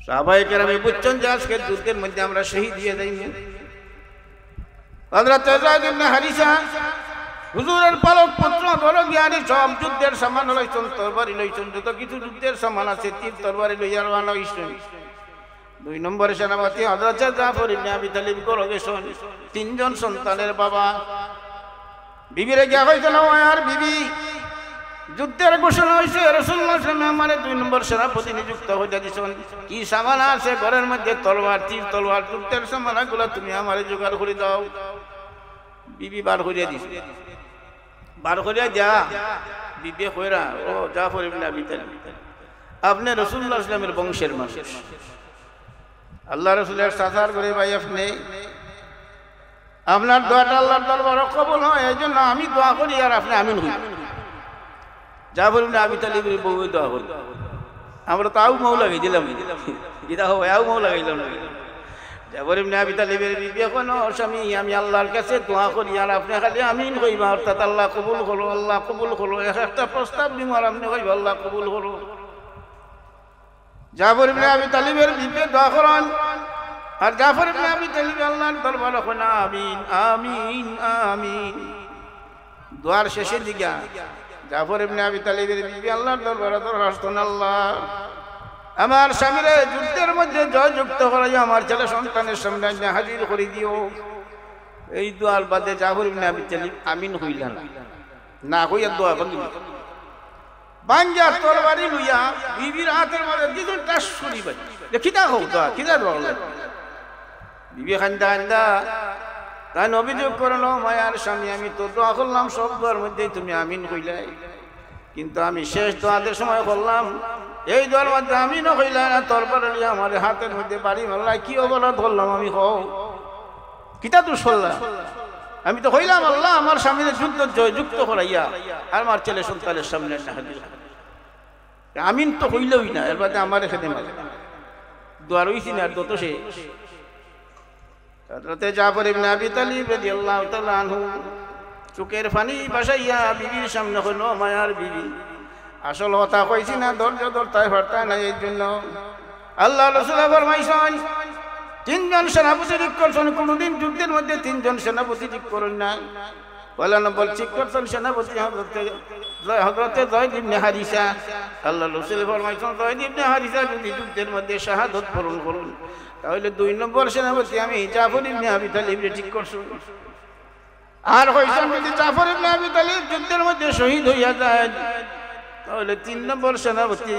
সাহাবায়ে কেরামে বুঝছেন যে আজকের যুদ্ধের মধ্যে আমরা শহীদ দিয়ে যাইব। হযরত যায়েদ ইবনে হারিসা হুজুরের পালক পুত্র বড় জ্ঞানী, সব যুদ্ধের সামান লইছেন, তরবারি লইছেন, যত কিছু যুদ্ধের সামান আছে তীর তরবারি লইয়া রওনা হইছেন। 2 নম্বরে সেনাপতি হযরত জাফর ইবনে আবি তালিব করে গেছেন, 3 জন সন্তানের বাবা। বিবিরে গিয়া কইছেন, ও আর বিবি, যুদ্ধের ঘোষণা হয়েছে, রাসূলুল্লাহ সাল্লাল্লাহু আলাইহি ওয়াসাল্লাম আমারে 2 নম্বর সেনাপতি নিযুক্ত হইয়া দিয়েছেন। কি সামান আছে ঘরের মধ্যে? তরবার, তীর তরবার, যুদ্ধের সামানগুলো তুমি আমারে জোগাড় করে দাও। বিবি বার করিয়া দিছে, বার করিয়া যা বিবি কইরা, ও জাফর ইবনে আবি তালিব, আপনি রাসূলুল্লাহ সাল্লাল্লাহু আলাইহি ওয়াসাল্লামের বংশের মানুষ, আল্লাহ রাসূলের সাথার করে ভাই, আপনি আপনার দোয়াটা আল্লাহর দরবারে কবুল হয়, এই জন্য আমি দোয়া করি আর আপনি আমিন হই। জাফর ইবনে আবি তালিবের বউ দোয়া করি, আমরা তো আউ মাউ লাগাই দিলাম, এটা হবে আউ মাউ লাগাইলাম। জাফর ইবনে আবি তালিবের বিবি এখন, ও স্বামী, আমি আল্লাহর কাছে দোয়া করি আর আপনি খালি আমিন কইবা, অর্থাৎ আল্লাহ কবুল করো, আল্লাহ কবুল করো। একটা প্রস্তাব দিব আর আপনি কইবা আল্লাহ কবুল করো। জাফর ইবনে আবি তালিবের বিবি দোয়া করেন আর জাফর ইবনে আবি তালিব আল্লাহর দরবারে কইন আমিন আমিন আমিন। দোয়ার শেষের দিকে জাফর ইবনে আবি তালিবের বিবি আল্লাহর দরবারে দরখাস্তন, আল্লাহ আমার স্বামীরে যুদ্ধের মধ্যে জয়যুক্ত করাই আমার ছেলে সন্তানের সামনে হাজির করে দিও। এই দোয়ার বাদে জাফর ইবনে আবি তালিব আমিন হইলেন না, কইয়া দোয়া করলেন। বাঞ্জা তরবারি লইয়া বিবির হাতের মধ্যে দিলেন, টাস ছুরি বাজি, খিদা হোক দোয়া, খিদা দোয়া। বিবি খান্দা খান্দা তাই অভিযোগ করলো, মায়ার স্বামী, আমি তো দোয়া করলাম সব দোয়ার মধ্যেই তুমি আমিন কইলাই, কিন্তু আমি শেষ দোয়াদের সময় করলাম, এই দোয়ার মধ্যে আমিনও কইলাই না, তরবারি লইয়া আমার হাতের মধ্যে বাড়ি মারলাই, কি অপরাধ করলাম আমি? হও কিতা তো শুনলাম, আমি তো কইলাম আল্লাহ আমার স্বামীর যুদ্ধ জয়যুক্ত করাইয়া আর আমার ছেলে সন্তানের সামনে হাজির। আমিন তো কইলই না, এর বাদে আমার এখানে মারে দোয়ার হইছি না, আর দত সে হযরত জাফর ইবনে আবি তালিব রাদিয়াল্লাহু তাআলা আনহু চোখের পানি বাসাইয়া বিবির সামনে কইল, মায়ার বিবি, আসল কথা কইছি না, ধৈর্য ধরতে পারতা না, এই জন্য আল্লাহ রাসূল ফরমাইছেন 3 জন সেনাপতি ঠিক করছেন, কোনদিন যুদ্ধের মধ্যে 3 জন সেনাপতি ঠিক করেন না। পয়লা নম্বর ঠিক করছেন সেনাপতি হযরত যায়েদ ইবনে হারিসা। আল্লাহ রাসূল ফরমাইছেন, যায়েদ ইবনে হারিসা যদি যুদ্ধের মধ্যে শাহাদাত বরণ করুন, তাহলে 2 নম্বর সেনাপতি আমি জাফর ইবনে আবি তালিবকে ঠিক করছি। আর কইছেন যদি জাফর ইবনে আবি তালিব যুদ্ধের মধ্যে শহীদ হইয়া যায়, তাহলে 3 নম্বর সেনাপতি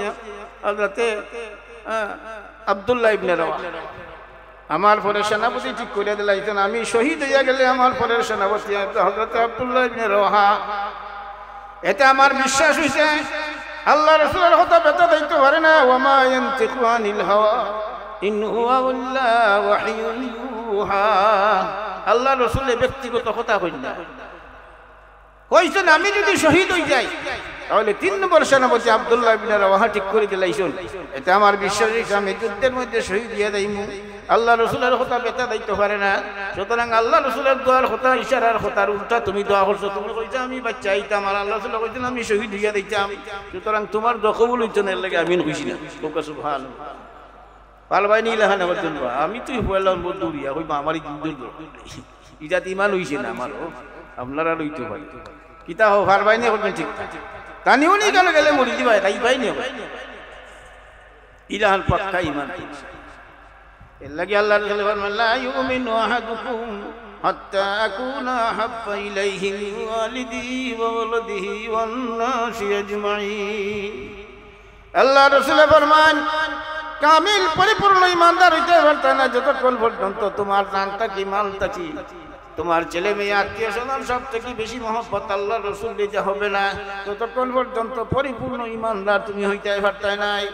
হযরত আব্দুল্লাহ ইবনে রাওয়াহা আমার পরে সেনাপতি ঠিক করে দিলাইছেন। আমি শহীদ হইয়া গেলে আমার পরের সেনাপতি হযরত আব্দুল্লাহ ইবনে রাওয়াহা। এতে আমার বিশ্বাস হইছে আল্লাহ রাসূলের কথা ব্যথা দিতে পারে না। ওয়ামা ইয়ানতিকু আনিল হাওয়া ইন হুয়া ইল্লা ওয়াহয়ুন ইউহা। আল্লাহ রাসূল ব্যক্তিগত কথা কইন না, কইছেন আমি যদি শহীদ হই যাই তাহলে 3 নম্বর সেনাপতি আব্দুল্লাহ ইবনে রাওয়াহা ঠিক করে দিলাইছেন। এতে আমার বিশ্বাস হইছে আমি যুদ্ধের মধ্যে শহীদ হইয়া যাইমু। আল্লাহ রাসূলের কথা ব্যথা দিতে পারে না। সুতরাং আল্লাহ রাসূলের দোয়ার কথা, ইশারার কথার উল্টা তুমি দোয়া করছো। তুমি কইছো আমি বাচ্চা হইতাম, আর আল্লাহ রাসূল কইছেন আমি শহীদ হইয়া যাইতাম। সুতরাং তোমার দোয়া কবুল হইতো না, এর লাগি আমিন কইছি না। সুবহানাল্লাহ। পালবাই নিলা না বলতেন, আমি তুই বললাম বদুরিয়া কইবা আমারই যুদ্ধ ইজাত ইমান হইছে না আমার, আপনারা লইতে ভাই কিতা হো পারবাই না বলবেন, ঠিক তানিও নি গেলে গেলে মরি দিবাই তাই ভাই না, ইলাহাল পাক্কা ইমান। এর লাগি আল্লাহ রাসূল ফরমান লা ইউমিনু আহাদুকুম হাত্তা আকুনা হাব্বা ইলাইহি মিন ওয়ালিদিহি ওয়া ওয়ালাদিহি ওয়ান নাসি আজমাইন। আল্লাহ রাসূল ফরমান কামিল পরিপূর্ণ ইমানদার হইতে পারতা না যতক্ষণ পর্যন্ত তোমার জানটা কি মালটা কি, তোমার ছেলে মেয়ে আত্মীয় স্বজন সব থেকে বেশি মহব্বত আল্লাহ রাসূল দিতে হবে না, ততক্ষণ পর্যন্ত পরিপূর্ণ ইমানদার তুমি হইতে পারতা নাই।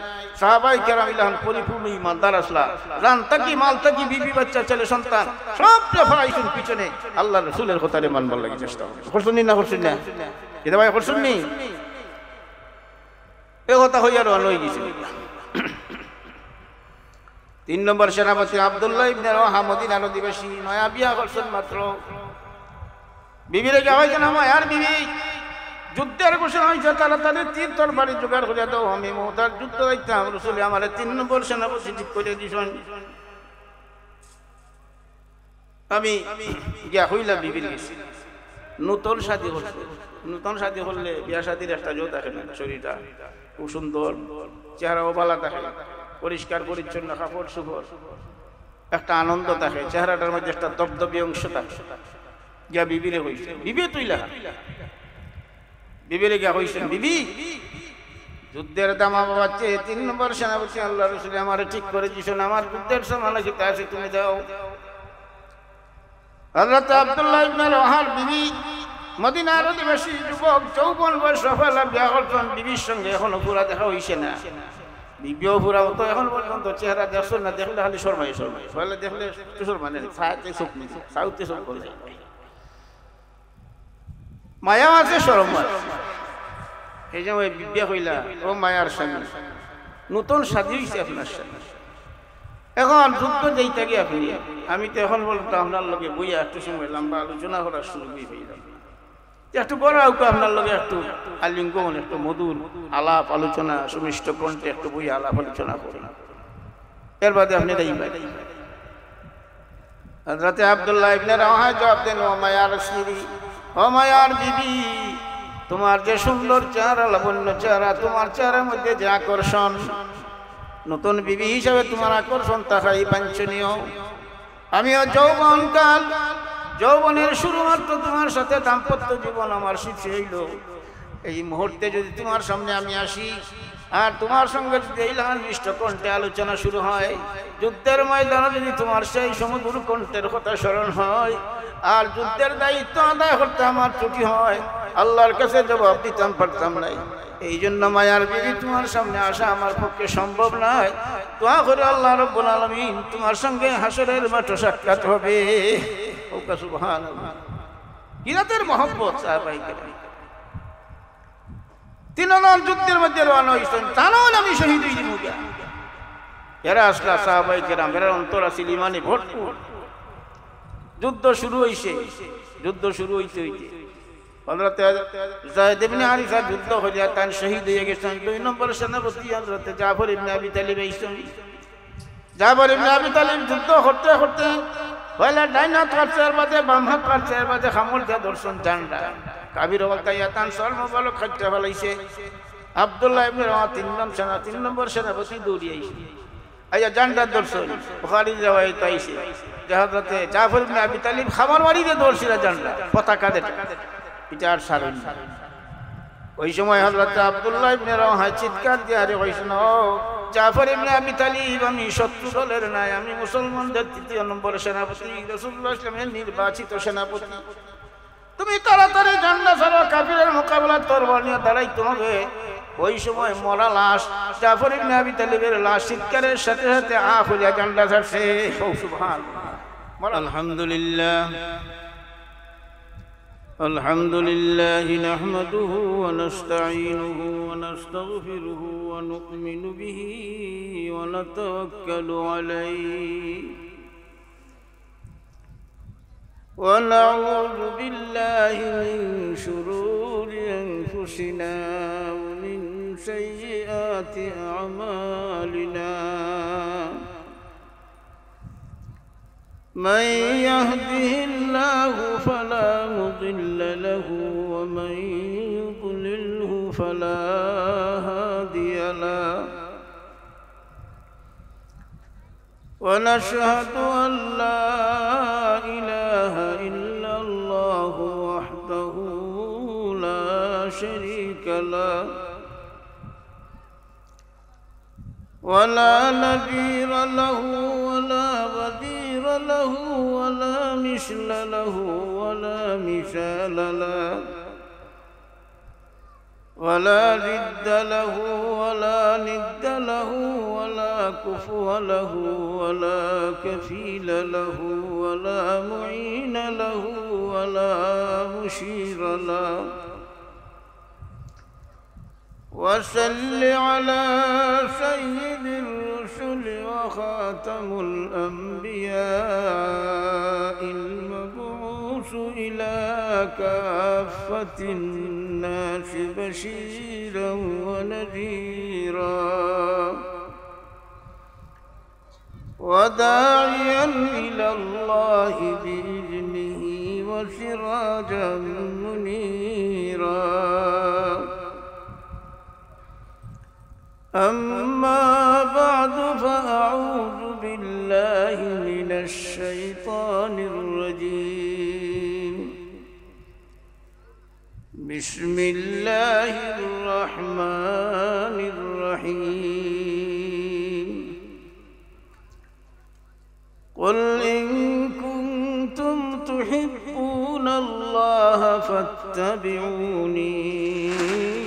সাহাবায়ে কেরাম ইলান পরিপূর্ণ ইমানদার আসলা, জানটা কি মালটা কি, বিবি বাচ্চা ছেলে সন্তান সব ফেরাইছেন পিছনে আল্লাহ রাসূলের কথারে মানবার লাগি চেষ্টা করছেন না, করছেন না এটা ভাই করছেন নি? এই কথা হইয়া রওনা হয়ে গেছে। 3 নম্বর সেনাপতি আব্দুল্লাহ ইবনে রাওয়াহা মদিনার অধিবাসী, নয়া বিয়া করছেন মাত্র। বিবিরে গাওয়াইছেন আমার বিবি যুদ্ধের ঘোষণা হয়েছে, তাড়াতাড়ি তীর তরবারি জোগাড় করে দাও, আমি মোহতার যুদ্ধ যাইতাম। রসুল আমার 3 নম্বর সেনাপতি ঠিক করে দিছেন। আমি গিয়া হইলাম বিবির গেছি। নতুন শাদী হচ্ছে, নতুন শাদী হলে বিয়া শাদীর একটা জো থাকে না, শরীরটা খুব সুন্দর, চেহারাও ভালো থাকে, পরিষ্কার পরিচ্ছন্ন কাপড় সুপড়, একটা আনন্দ থাকে, চেহারাটার মধ্যে একটা দবদবি অংশ থাকে। গিয়া বিবিরে হইছে, বিবি তুইলা বিবিরে গিয়া হইছেন, বিবি যুদ্ধের দামা বাবাচ্ছে 3 নম্বর সেনাপতি আল্লাহ রসুল আমার ঠিক করে দিছেন, আমার যুদ্ধের সমান আছে, তুমি যাও। হযরত আব্দুল্লাহ ইবনে রওয়াহার বিবি মদিনার অধিবাসী যুবক, যৌবন বয়স সফলা, বিয়া করছেন। বিবির সঙ্গে এখনো পুরা দেখা হইছে না, বিবিও পুরা তো এখন পর্যন্ত চেহারা দেখছেন না, দেখলে খালি শর্মাই ফলে দেখলে মানে সাথে চোখ নিছে, সাউথে চোখ বলে মায়া আছে, শরম আছে। এই যে ওই বিবিয়া কইলা, ও মায়ার স্বামী, নতুন শাদী হইছে আপনার স্বামী, এখন যুদ্ধ যেইটা গিয়ে আপনি, আমি তো এখন বলতো আপনার লগে বইয়া একটু সময় লম্বা আলোচনা করার সুযোগ পেলাম, একটু বড় আপনার লগে একটু আলিঙ্গন, একটু মধুর আলাপ আলোচনা, সুমিষ্ট কণ্ঠে একটু বইয়া আলাপ আলোচনা করি, এর বাদে আপনি হযরতে আব্দুল্লাহ ইবনে রওয়াহা জবাব দেন, ও মায়ার স্ত্রী, ও মায়ার বিবি, তোমার যে সুন্দর চেহারা, লাবণ্য চেহারা, তোমার চেহারার মধ্যে যে আকর্ষণ, নতুন বিবি হিসাবে তোমার আকর্ষণ তাহাই বাঞ্ছনীয়। আমিও যৌবনকাল, যৌবনের শুরুমাত্র তোমার সাথে দাম্পত্য জীবন আমার শিখে হইল। এই মুহূর্তে যদি তোমার সামনে আমি আসি আর তোমার সঙ্গে যদি এই মিষ্ট কণ্ঠে আলোচনা শুরু হয়, যুদ্ধের ময়দানে যদি তোমার সেই সমুদ্র কণ্ঠের কথা স্মরণ হয়, আর যুদ্ধের দায়িত্ব আদায় করতে আমার ত্রুটি হয়, আল্লাহর কাছে জবাব দিতাম পারতাম নাই। এই জন্য মায়ার বিবি তোমার সামনে আসা আমার পক্ষে সম্ভব নয়। দোয়া করে আল্লাহ রাব্বুল আলামিন তোমার সঙ্গে হাসরের মাঠে সাক্ষাৎ হবে। ওকা সুবহানাল্লাহ, কিরাতের মহব্বত সাহাবায়ে কেরাম। 3 নম্বর যুদ্ধের মধ্যে রওনা হইছেন, তারাও আমি শহীদ হই দিব। এরা আসলা সাহাবায়ে কেরাম, এরা অন্তর আছিল ইমানে ভরপুর। যুদ্ধ শুরু হইছে, যুদ্ধ শুরু হইতে হইতে হযরত যায়েদ ইবনে হারিসা যুদ্ধ হইয়া তান শহীদ হয়ে গেছেন। 2 নম্বর সেনাপতি হযরত জাফর ইবনে আবি তালিব আইছেন। জাফর ইবনে আবি তালিব যুদ্ধ করতে করতে পয়লা ডাইন হাত কাটছে, এর বাদে বাম হাত কাটছে, এর বাদে খামল দিয়ে ধরছেন জান্ডা। কাবির ওয়ালতাইয়া তান সর মোবালক খাইতে ফেলাইছে। আব্দুল্লাহ ইবনে রওয়াহা 3 নম্বর সেনাপতি দৌড়ি আইছে, আইয়া জান্ডা ধরছেন। বুখারীর riwayat আইছে যে হযরত জাফর ইবনে আবি তালিব খামার বাড়িতে ধরছিল জান্ডা, পতাকা দেন, এটা আর সারেন। ওই সময় হযরত আব্দুল্লাহ ইবনে রওয়াহা চিৎকার দিয়ে আরে কইছেন, ও জাফর ইবনে আবি তালিব, আমি শত্রু দলের নাই, আমি মুসলমানদের 3 নম্বর সেনাপতি, রাসূলুল্লাহ সাল্লাল্লাহু আলাইহি ওয়াসাল্লামের নির্বাচিত সেনাপতি। তুমি তাড়াতাড়ি জান্ডা ছাড়ো, কাফিরের মোকাবেলা তরবার নিয়ে দাঁড়াইতে হবে। ওই সময় মরা লাশ, জাফর ইবনে আবি তালিবের লাশ চিৎকারের সাথে সাথে খুলে জান্ডা ছাড়ছে। সুবহানাল্লাহ। আলহামদুলিল্লাহ, الحمد لله نحمده ونستعينه ونستغفره ونؤمن به ونتوكل عليه ونعوذ بالله من شرور أنفسنا ومن سيئات أعمالنا من يهده الله فلا مضل له ومن يضلله فلا هادي له ونشهد أن لا إله إلا الله وحده لا شريك له ولا نذير له ولا بديل له ولا مثل له ولا مثال له ولا ضد له ولا ند له ولا كفو له ولا كفيل له ولا معين له ولا مشير له وصل على سيد الرسل وخاتم الأنبياء المبعوث إلى كافة الناس بشيرا ونذيرا وداعيا إلى الله بإذنه وسراجا منيرا أما بعد فأعوذ بالله من الشيطان الرجيم بسم الله الرحمن الرحيم قل إن كنتم تحبون الله فاتبعوني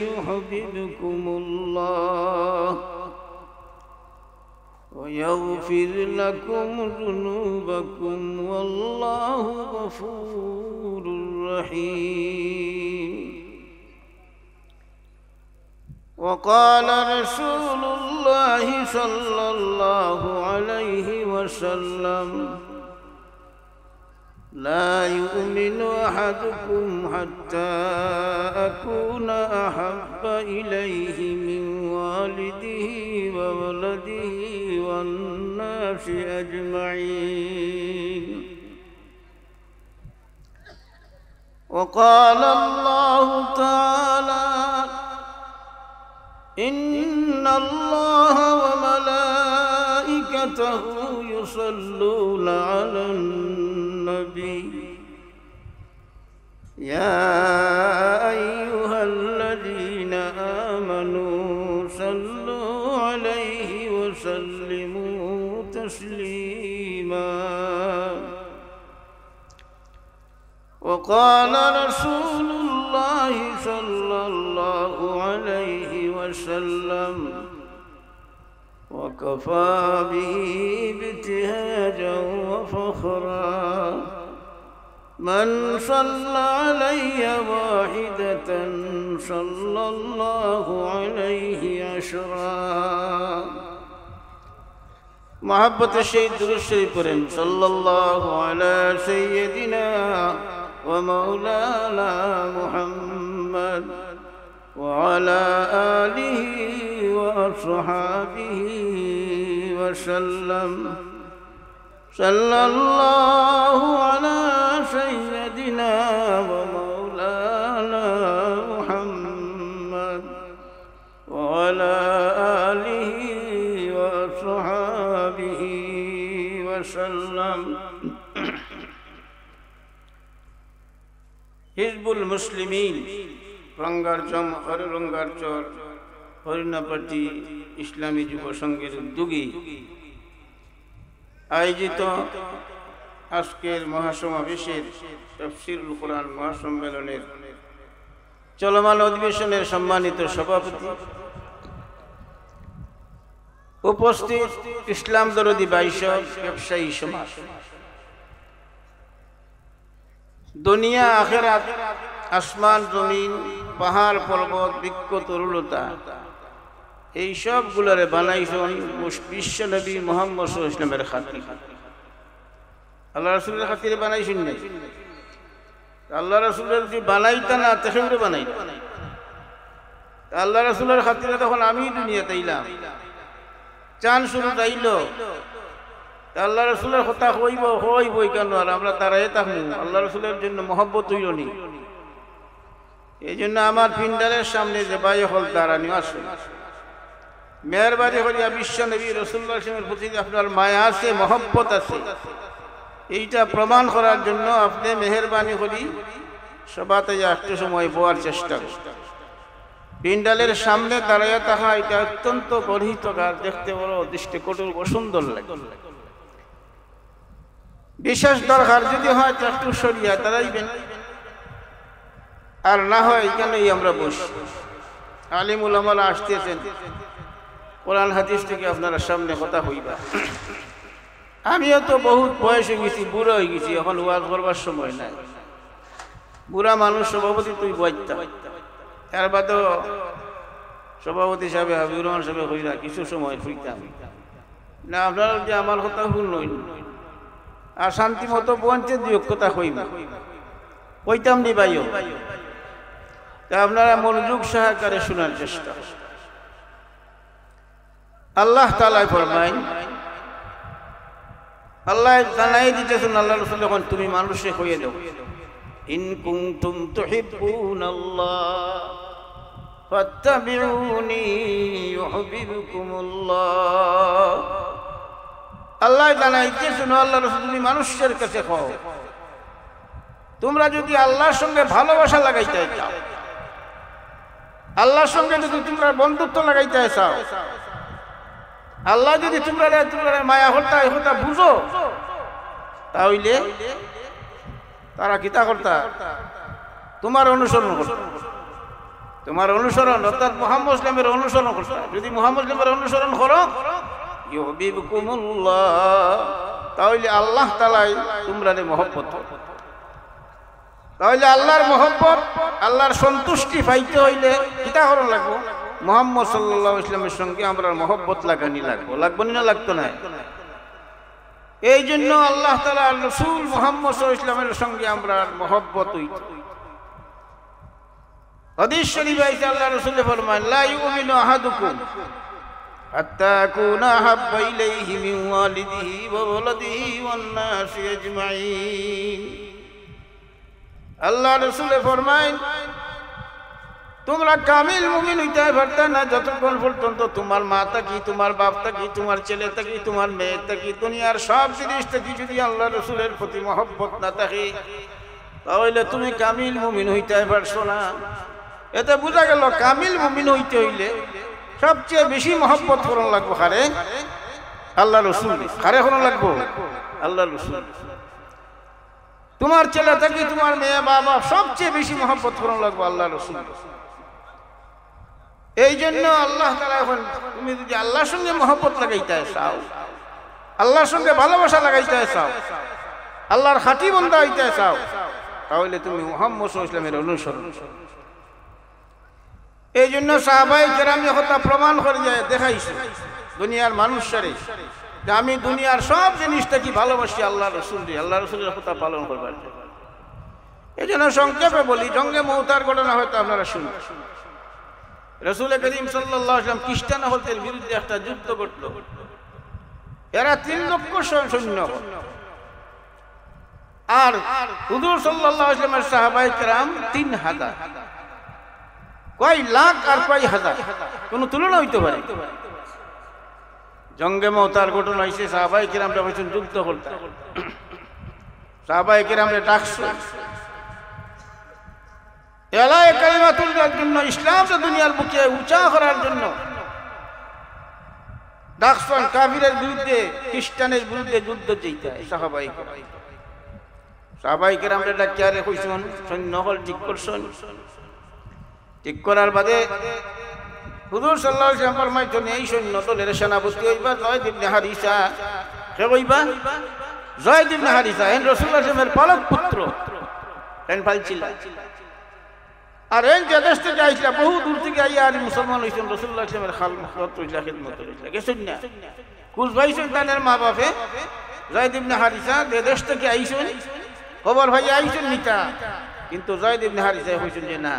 يحببكم الله ويغفر لكم ذنوبكم والله غفور رحيم وقال رسول الله صلى الله عليه وسلم لا يؤمن أحدكم حتى أكون أحب إليه من والده وولده والناس أجمعين وقال الله تعالى إن الله وملائكته يصلون على النبي يا أيها الذين آمنوا صلوا عليه وسلموا تسليما وقال رسول الله صلى الله عليه وسلم وكفى به ابتهاجا وفخرا من صلى علي واحدة صلى الله عليه عشرا محبة الشيء درشي برن صلى الله على سيدنا ومولانا محمد وعلى آله وأصحابه وسلم صلى الله على سيدنا ومولانا محمد وعلى آله وأصحابه وسلم حزب المسلمين রঙ্গারচম হরিরঙ্গারচর হরিণাপাটি ইসলামী যুব সংঘের উদ্যোগে আয়োজিত আজকের মহাসমাবেশের তাফসীরুল কোরআন মহাসম্মেলনের চলমান অধিবেশনের সম্মানিত সভাপতি, উপস্থিত ইসলাম দরদি বাইশক ব্যবসায়ী সমাজ, দুনিয়া আখিরাত, আসমান জমিন, পাহাড় পর্বত, বৃক্ষ তরুলতা, এই সবগুলোরে বানাইছেন বিশ্ব নবী মুহাম্মদ সাল্লাল্লাহু আলাইহি ওয়াসাল্লামের খাতির। আল্লাহ রাসূলের খাতিরে বানাইছেন না। আল্লাহ রাসূলের যে বানাইতা না তেমনি বানাইতা। আল্লাহ রাসূলের খাতিরে তখন আমি দুনিয়াতে আইলাম, চান শুরু যাইল, আল্লাহ রাসূলের কথা হইবই কেন আর আমরা তারাই থাকবো? আল্লাহ রাসূলের জন্য মহব্বত হইল নি। এই জন্য আমার পিন্ডারের সামনে যে বাই হল দাঁড়ানি আসে, মেহরবানি করিয়া বিশ্ব নবী রাসূলুল্লাহ সাল্লাল্লাহু আলাইহি ওয়াসাল্লামের প্রতি আপনার মায়া আছে, মহব্বত আছে, এইটা প্রমাণ করার জন্য আপনি মেহরবানি করি সবাতে একটু সময় পাওয়ার চেষ্টা করুন। পিন্ডালের সামনে দাঁড়াইয়া থাকা এটা অত্যন্ত গর্হিত কাজ, দেখতে বড় দৃষ্টি কঠোর সুন্দর লাগে। বিশেষ দরকার যদি হয় তো একটু সরিয়া দাঁড়াইবেন, আর না হয় এখানেই আমরা বসি। আলিম উলামারা আসতেছেন, কোরআন হাদিস থেকে আপনারা সামনে কথা হইবা। আমিও তো বহুত বয়স হয়ে গেছি, বুড়ো হয়ে গেছি, এখন ওয়াজ করবার সময় নাই। বুড়া মানুষ সভাপতি তুই বইতা, তার বাদেও সভাপতি সাহেব হাবিবুর রহমান সাহেব হইরা কিছু সময় হইতাম না। আপনারা যে আমার কথা ভুল নই, আর শান্তি মতো পৌঁছে দিও কথা হইবা। কইতাম নি ভাইও, তা আপনারা মনোযোগ সহকারে শোনার চেষ্টা। আল্লাহ তাআলা ফরমায়, আল্লাহ জানাই দিতেছেন আল্লাহ রাসূল যখন তুমি মানুষে কইয়ে দাও, ইন কুনতুম তুহিব্বুনাল্লাহ ফাত্তাবিউনি ইউহিব্বুকুমুল্লাহ। আল্লাহ জানাইতেছেন আল্লাহ রাসূল তুমি মানুষের কাছে কও, তোমরা যদি আল্লাহর সঙ্গে ভালোবাসা লাগাইতে চাও, আল্লাহর সঙ্গে যদি তোমরা বন্ধুত্ব লাগাইতে চাও, আল্লাহ যদি তোমরা মায়া হত্যা হত্যা বুঝো, তাহলে তারা কিতা করতা? তোমার অনুসরণ করত। তোমার অনুসরণ অর্থাৎ মুহাম্মদ ইসলামের অনুসরণ করতা। যদি মুহাম্মদ ইসলামের অনুসরণ করো, ইউহিব্বুকুমুল্লাহ, তাহলে আল্লাহ তাআলাই তোমরারে মহব্বত। তাহলে আল্লাহর মহব্বত, আল্লাহর সন্তুষ্টি পাইতে হইলে কিতা করা লাগবো? মুহাম্মদ সাল্লাল্লাহু আলাইহি ওয়াসাল্লামের সঙ্গে আমরা মহব্বত লাগানি লাগবো। লাগবো না? লাগতো না? এই জন্য আল্লাহ তাআলা রাসূল মুহাম্মদ সাল্লাল্লাহু আলাইহি ওয়াসাল্লামের সঙ্গে আমরা মহব্বত হইতো। হাদিস শরীফে আছে আল্লাহ রাসূল ফরমান, লা ইউমিনু আহাদুকুম হাত্তা আকুনা আহাব্বা ইলাইহি মিন ওয়ালিদিহি ওয়া ওয়ালাদিহি ওয়ান নাসি আজমাইন। আল্লাহ রাসূল ফরমায়, তোমরা কামিল মুমিন হইতে পারতা না যতক্ষণ পর্যন্ত তোমার মা থাকি, তোমার বাপ থাকি, তোমার ছেলে থাকি, তোমার মেয়ে থাকি, দুনিয়ার সব জিনিস থাকি যদি আল্লাহ রাসূলের প্রতি মহব্বত না থাকে, তাহলে তুমি কামিল মুমিন হইতে পারছো না। এতে বোঝা গেল কামিল মুমিন হইতে হইলে সবচেয়ে বেশি মহব্বত করন লাগবো কারে? আল্লাহ রাসূল। কারে করন লাগবো? আল্লাহ রাসূল। তোমার ছেলে থাকি, তোমার মেয়ে বাবা, সবচেয়ে বেশি মহব্বত করন লাগবো আল্লাহ রাসূল। এই জন্য আল্লাহ তাআলা এখন তুমি যদি আল্লাহর সঙ্গে মহব্বত লাগাইতে চাও, আল্লাহর সঙ্গে ভালোবাসা লাগাইতে চাও, আল্লাহর খাঁটি বান্দা হইতে চাও, তাহলে তুমি মুহাম্মদ সাল্লাল্লাহু আলাইহি ওয়াসাল্লামের অনুসরণ। এই জন্য সাহাবায়ে কেরাম কথা প্রমাণ করে যায় দেখাইছে দুনিয়ার মানুষের যে আমি দুনিয়ার সব জিনিসটাকে ভালোবাসি আল্লাহ রাসূলকে, আল্লাহ রাসূলের কথা পালন করবার জন্য। এই জন্য সংক্ষেপে বলি, জঙ্গে মৌতার ঘটনা হয়তো আপনারা শুনবেন। রাসূল করিম সাল্লাল্লাহু আলাইহি ওয়াসাল্লাম খ্রিস্টান হলদের বিরুদ্ধে একটা যুদ্ধ করত। এরা 3 লক্ষ সৈন্য, আর হুজুর সাল্লাল্লাহু আলাইহি ওয়াসাল্লামের সাহাবায়ে কেরাম 3000। কয় লাখ আর কয় হাজার, কোন তুলনা হইতে পারে? জঙ্গে মওতার ঘটনা হইছে, সাহাবায়ে কেরামরা হইছেন যুদ্ধ করতে। সাহাবায়ে কেরামরা ডাকছে এলায়ে কালিমাতুল্লাহর জন্য, ইসলামকে দুনিয়ার বুকে উঁচা করার জন্য ডাকছেন। কাফিরের বিরুদ্ধে, খ্রিস্টানের বিরুদ্ধে যুদ্ধ চাইতে সাহাবায়ে কেরাম। সাহাবায়ে কেরামরা ডাকিয়ারে কইছেন, সৈন্য হল ঠিক করছেন। ঠিক করার বাদে হুজুর সাল্লাল্লাহু আলাইহি ওয়াসাল্লাম ফরমাইছেন, এই সৈন্য দলের সেনাপতি হইবা যায়েদ ইবনে হারিসা। কে হইবা? যায়েদ ইবনে হারিসা। এন রাসূলুল্লাহ সাল্লাল্লাহু আলাইহি ওয়াসাল্লামের পালক পুত্র, এন পালছিল। আর এন যে দেশ থেকে আইসলা, বহু দূর থেকে আইয়া আর মুসলমান হইছেন, রাসূলুল্লাহ সাল্লাল্লাহু আলাইহি ওয়াসাল্লামের খাদমত হইলা, খিদমত হইলা। গেছেন না? কুছ ভাইছেন তাদের মা বাপে, যায়েদ ইবনে হারিসা যে দেশ থেকে আইছেন, খবর ভাই আইছেন নিতা। কিন্তু যায়েদ ইবনে হারিসা কইছেন যে না,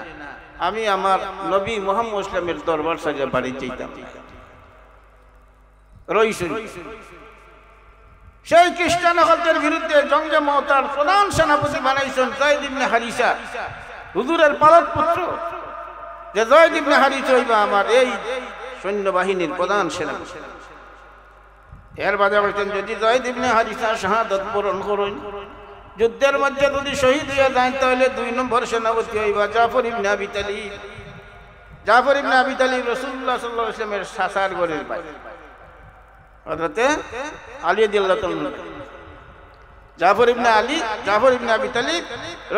আমি আমার নবী মুহাম্মদ ইসলামের দরবার সাজা বাড়ি চাইতাম। রইছেন সেই খ্রিস্টান হলদের বিরুদ্ধে জঙ্গে মওতার প্রধান সেনাপতি বানাইছেন যায়েদ ইবনে হারিসা, হুজুরের পালক পুত্র। যে যায়েদ ইবনে হারিসা হইবা আমার এই সৈন্যবাহিনীর প্রধান সেনাপতি। এর বাদে বলছেন, যদি যায়েদ ইবনে হারিসা শাহাদাত বরণ করেন, যুদ্ধের মধ্যে যদি শহীদ হয়ে যায়, তাহলে 2 নম্বর সেনাপতি হইবা জাফর ইবনে আবি তালিব। জাফর ইবনে আবি তালিব রাসূলুল্লাহ সাল্লাল্লাহু আলাইহি ওয়াসাল্লামের সাসার ঘরের ভাই, হযরতে আলী রাদিয়াল্লাহু তাআলা। জাফর ইবনে আবি তালিব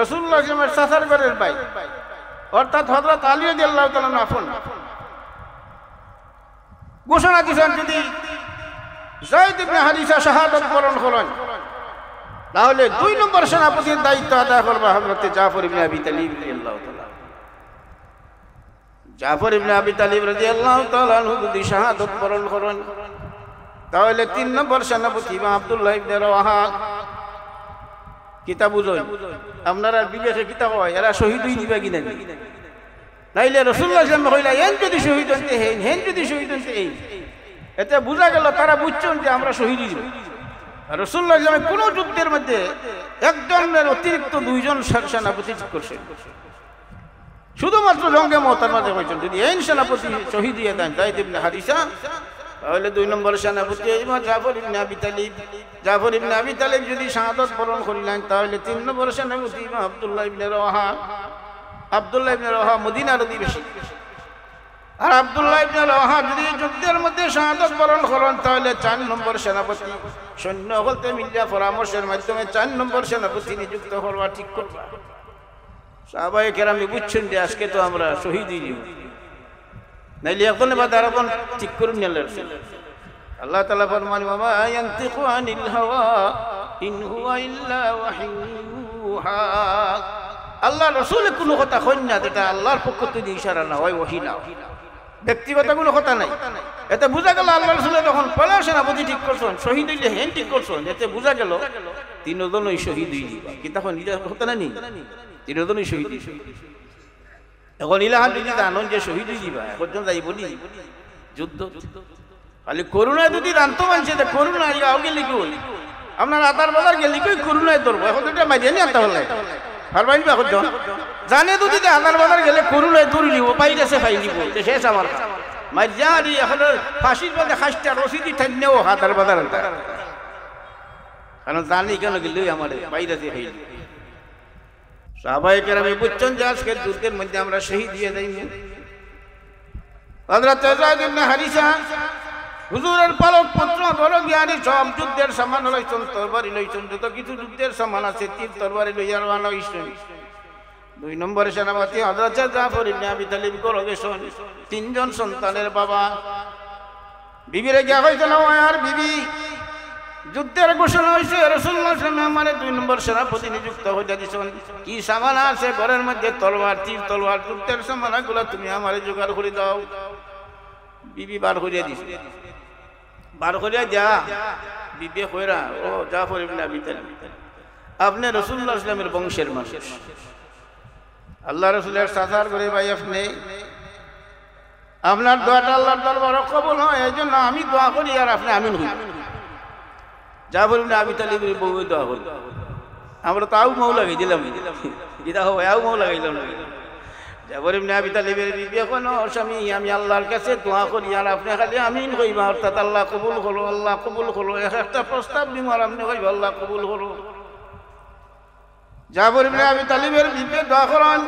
রাসূলুল্লাহ সাল্লাল্লাহু আলাইহি ওয়াসাল্লামের সাসার ঘরের ভাই, অর্থাৎ হযরত আলী রাদিয়াল্লাহু তাআলা আপন। ঘোষণা দিয়েছেন, যদি যায়েদ ইবনে হারিসা শাহাদাত বরণ করেন, তাহলে 2 নম্বর সেনাপতির দায়িত্ব আদায় করবে হযরত জাফর ইবনে আবি তালিব রাদিয়াল্লাহু তাআলা। জাফর ইবনে আবি তালিব রাদিয়াল্লাহু তাআলা যদি শাহাদাত বরণ করেন, তাহলে 3 নম্বর সেনাপতি আব্দুল্লাহ ইবনে রাওয়াহা। কিতা বুঝই আপনারা বিবেকে কিতা হয় এরা শহীদ হয়ে দিবা কিনা নাইলে রাসূলুল্লাহ সাল্লাল্লাহু আলাইহি ওয়াসাল্লাম কইলা এন যদি শহীদ হতে হেন যদি শহীদ হতে এই এতে বোঝা গেল তারা বুঝছেন যে আমরা শহীদ হইব। রাসূলুল্লাহ সাল্লাল্লাহু আলাইহি ওয়াসাল্লাম কোন যুদ্ধের মধ্যে একজনের অতিরিক্ত দুইজন সেনাপতি ঠিক করছেন, শুধুমাত্র জঙ্গে মুতার মাঝে হয়েছেন যদি এই সেনাপতি শহীদ হয়ে দেন যায়েদ ইবনে হারিসা তাহলে 2 নম্বর সেনাপতি জাফর ইবনে আবি তালিব। জাফর ইবনে আবি তালিব যদি শাহাদাত বরণ করিলেন তাহলে 3 নম্বর সেনাপতি আব্দুল্লাহ ইবনে রওয়াহা। আব্দুল্লাহ ইবনে রওয়াহা মদিনার অধিবাসী, আর আব্দুল্লাহ ইবনে রওয়াহা যদি যুদ্ধের মধ্যে শাহাদাত বরণ করেন তাহলে 4 নম্বর সেনাপতি সৈন্য বলতে মিলিয়া পরামর্শের মাধ্যমে 4 নম্বর সেনাপতি নিযুক্ত করবা ঠিক করবা। সাহাবায়ে কেরাম বুঝছেন যে আজকে তো আমরা শহীদ হয়ে যাব, নাইলে এখন বা দাঁড়াবন ঠিক করুন নিলেন। আল্লাহ তাআলা ফরমান ওয়া ইয়ানতিকু আনিল হাওয়া ইন হুয়া ইল্লা ওয়াহিয়ুহা। আল্লাহ রাসূলের কোনো কথা কইন না যেটা আল্লাহর পক্ষ থেকে ইশারা না হয়, ওহী না, ব্যক্তিগত কোনো কথা নাই। এতে বোঝা গেল আল্লাহ রাসূলের যখন পয়লা সেনাপতি ঠিক করছেন শহীদ হইলে হেন ঠিক করছেন, এতে বোঝা গেল তিনজনই শহীদ হয়ে যাবে। কি তখন নিজের কথা না নি তিনজনই শহীদ। এখন ইলাহান যদি জানুন যে শহীদ হয়ে যাবা এখন যাই বলি যুদ্ধ খালি করুণায় যদি জানতো মানছে যে করুণা আও গেলি কই আপনার আতার বাজার গেলি কই করুণায় ধরবো এখন এটা মাঝে নি আনতে হলে পারবাইন বা এখন জানে তো যদি আতার বাজার গেলে করুণায় ধরে নিব পাইরেছে ফাই নিব শেষ আমার মাঝা আর এখন ফাঁসির বাদে খাসটা রসিদি ঠাই নেও হাতার বাজার কারণ জানি কেন গেলে আমার পাইরেছে ফাই সাহাবায়ে কেরাম বুঝছেন যে আজকে যুদ্ধের মধ্যে আমরা শহীদ হয়ে যাই। হযরত যায়েদ ইবনে হারিসা হুজুরের পালক পুত্র বড় জ্ঞানী সব যুদ্ধের সামান লইছেন, তরবারি লইছেন, যত কিছু যুদ্ধের সামান আছে তীর তরবারি লইয়া রওনা হইছেন। 2 নম্বরে সেনাপতি হযরত জাফর ইবনে আবি তালিব করে গেছেন, 3 জন সন্তানের বাবা। বিবিরে গিয়া কইছেন ও আর বিবি যুদ্ধের ঘোষণা হয়েছে রাসূলুল্লাহ সাল্লাল্লাহু আলাইহি ওয়াসাল্লাম আমার 2 নম্বর সেনাপতি নিযুক্ত হয়ে দিয়েছেন, কি সামান আছে ঘরের মধ্যে তলোয়ার তীর তলোয়ার যুদ্ধের সামানগুলো তুমি আমারে জোগাড় করে দাও। বিবি বার করিয়া দিছে, বার করিয়া যা বিবি কইরা ও জাফর ইবনে আবি তালিব আপনি রাসূলুল্লাহ সাল্লাল্লাহু আলাইহি ওয়াসাল্লামের বংশের মানুষ, আল্লাহ রাসূলের সাজার করে ভাই আপনি আপনার দোয়াটা আল্লাহর দরবারে কবুল হয় এইজন্য আমি দোয়া করি আর আপনি আমিন হই। জাফর ইবনে আবি তালিবের বউ দোয়া করি, আমরা তো আউ মাও লাগাই দিলাম এটা হবে আউ মাও লাগাই দিলাম। জাফর ইবনে আবি তালিবের বিবি এখন স্বামী আমি আল্লাহর কাছে দোয়া করি আর আপনি খালি আমিন কইবা অর্থাৎ আল্লাহ কবুল করো আল্লাহ কবুল করো। একটা প্রস্তাব দিম আর আপনি কইবা আল্লাহ কবুল করো। জাফর ইবনে আবি তালিবের বিবি দোয়া করেন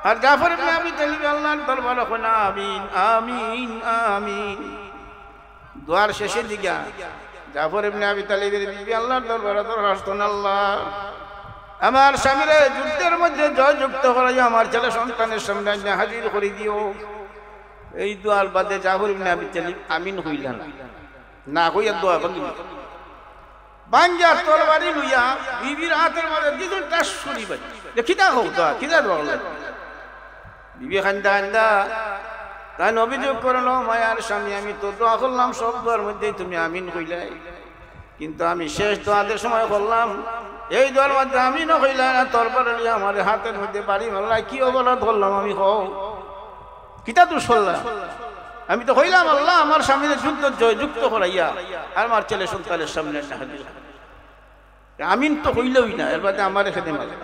আর জাফর ইবনে আবি তালিব আল্লাহর দরবারে কইনা আমিন আমিন আমিন। দোয়ার শেষের দিকে জাফর ইবনে আবি তালিবের বিবি আল্লাহর দরবারে দরখাস্তন আল্লাহ আমার স্বামীরে যুদ্ধের মধ্যে জয়যুক্ত করাই আমার ছেলে সন্তানের সামনে হাজির করে দিও। এই দোয়ার বাদে জাফর ইবনে আবি তালিব আমিন হইলেন না হইয়া দোয়া ভাঙিল বাঞ্জা তরবারি লইয়া বিবির হাতের মধ্যে দিল টাস করি বাই খিদা হোক দোয়া খিদা দোয়া বিবি খান্দা খান্দা তাই অভিযোগ করলো মায়ার স্বামী আমি তো দোয়া করলাম সব দোয়ার মধ্যেই তুমি আমিন কইলাই, কিন্তু আমি শেষ দোয়াদের সময় করলাম এই দোয়ার মধ্যে আমিনও কইলা না তরবারি লইয়া আমার হাতের মধ্যে বাড়ি মারলা কি অপরাধ করলাম আমি হও কিতা তো শুনলাম আমি তো কইলাম আল্লাহ আমার স্বামীর যুদ্ধ জয়যুক্ত করাইয়া আর আমার ছেলে সন্তানের সামনে হাজির আমিন তো কইলই না এর বাদে আমার এখানে মারে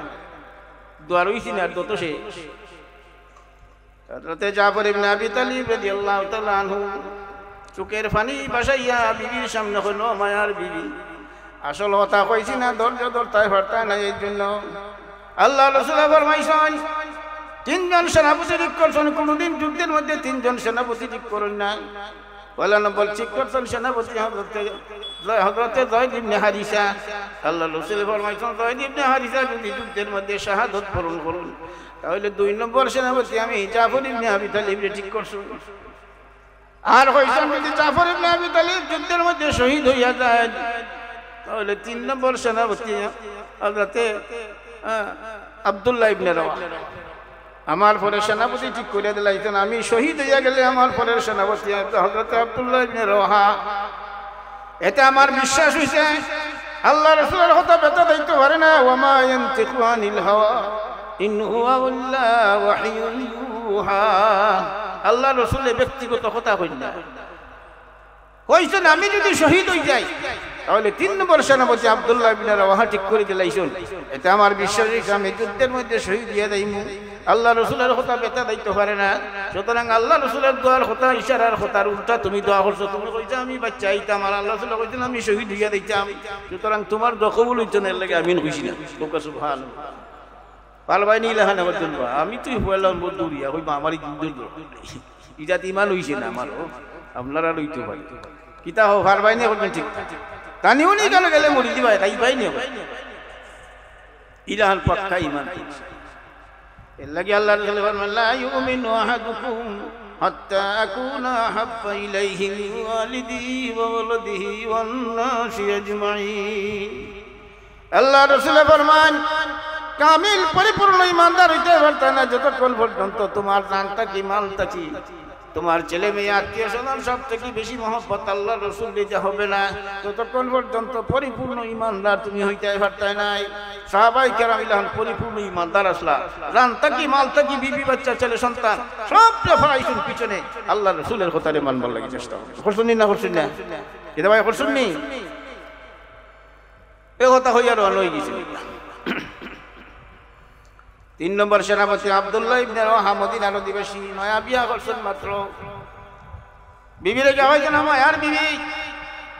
দোয়া রইছি না আর তত সে হযরত জাফর ইবনে আবি তালিব রাদিয়াল্লাহু তাআলা আনহু চোখের পানি বাসাইয়া বিবির সামনে হলো মায়ার বিবি আসল কথা কইছি না ধৈর্য ধরতে পারতা না এই জন্য আল্লাহ রাসূল ফরমাইছেন 3 জন সেনাপতি ঠিক করছেন, কোনদিন যুদ্ধের মধ্যে 3 জন সেনাপতি ঠিক করেন না। পয়লা নম্বর ঠিক করছেন সেনাপতি হযরত যায়েদ ইবনে হারিসা। আল্লাহ রাসূল ফরমাইছেন যায়েদ ইবনে হারিসা যদি যুদ্ধের মধ্যে শাহাদাত বরণ করুন তাহলে 2 নম্বর সেনাপতি আমি জাফর ইবনে আবি তালিবকে ঠিক করছি। আর কইছেন যদি জাফর ইবনে আবি তালিব যুদ্ধের মধ্যে শহীদ হইয়া যায় তাহলে 3 নম্বর সেনাপতি হযরত আব্দুল্লাহ ইবনে রওয়াহা আমার পরে সেনাপতি ঠিক করে দিলাইছেন। আমি শহীদ হইয়া গেলে আমার পরের সেনাপতি হযরত আব্দুল্লাহ ইবনে রওয়াহা। এতে আমার বিশ্বাস হইছে আল্লাহ রাসূলের কথা ব্যথা দিতে পারে না ওয়ামা ইয়ানতিকু আনিল হাওয়া ইন হুয়া ইল্লা ওয়াহিয়ুন ইউহা আল্লাহ রাসূলের ব্যক্তিগত কথা কই না কইছেন আমি যদি শহীদ হই যাই তাহলে 3 নম্বর সেনাপতি আব্দুল্লাহ ইবনে রাওয়াহা ঠিক করে দিলাইছেন এটা আমার বিশ্বাস আমি যুদ্ধের মধ্যে শহীদ হয়ে যাইমু আল্লাহ রাসূলের কথা ব্যথা দিতে পারে না সুতরাং আল্লাহ রাসূলের দোয়ার কথা ইশারার কথার উল্টা তুমি দোয়া করছো তুমি কইছো আমি বাচ্চা আইতাম আর আল্লাহ রাসূল কইছেন আমি শহীদ হইয়া দিতাম সুতরাং তোমার দোয়া কবুল হইতো না এর লাগি আমিন কইছি না সুবহানাল্লাহ পালবাই নিলাহান আমার জন্য আমি তুই হইলাম বদুরিয়া কইবা আমারই যুদ্ধ ইজাত ইমান হইছে না আমারও আপনারা লইতে পারি কিতা হো পালবাই নি বলবেন ঠিক তানিও নি গেলে গেলে মরি দিবা তাই পাই নি ইলাহান পাক্কা ইমান এর লাগি আল্লাহ রাসূল ফরমান লা ইউমিনু আহাদুকুম হাত্তা আকুনা হাব্বা ইলাইহি মিন ওয়ালিদিহি ওয়া ওয়ালাদিহি ওয়ান নাসি আজমাইন আল্লাহ রাসূল ফরমান কামিল পরিপূর্ণ ইমানদার হইতে পারতা না যতক্ষণ পর্যন্ত তোমার জানটা কি মালটা কি তোমার ছেলে মেয়ে আত্মীয় স্বজন সব থেকে বেশি মহব্বত আল্লাহ রাসূল দিতে হবে না ততক্ষণ পর্যন্ত পরিপূর্ণ ইমানদার তুমি হইতে পারতা নাই সাহাবায়ে কেরাম ইলান পরিপূর্ণ ইমানদার আসলা জানটা কি মালটা কি বিবি বাচ্চা ছেলে সন্তান সব ফেরাইছেন পিছনে আল্লাহ রাসূলের কথারে মানবার লাগি চেষ্টা করছেন না করছেন না এটা ভাই করছেন নি এ কথা হইয়া রওনা হয়ে গেছে 3 নম্বর সেনাপতি আব্দুল্লাহ ইবনে রাওয়াহা মদিনার অধিবাসী নয়া বিয়া করছেন মাত্র বিবিরে কইছেন আমার বিবি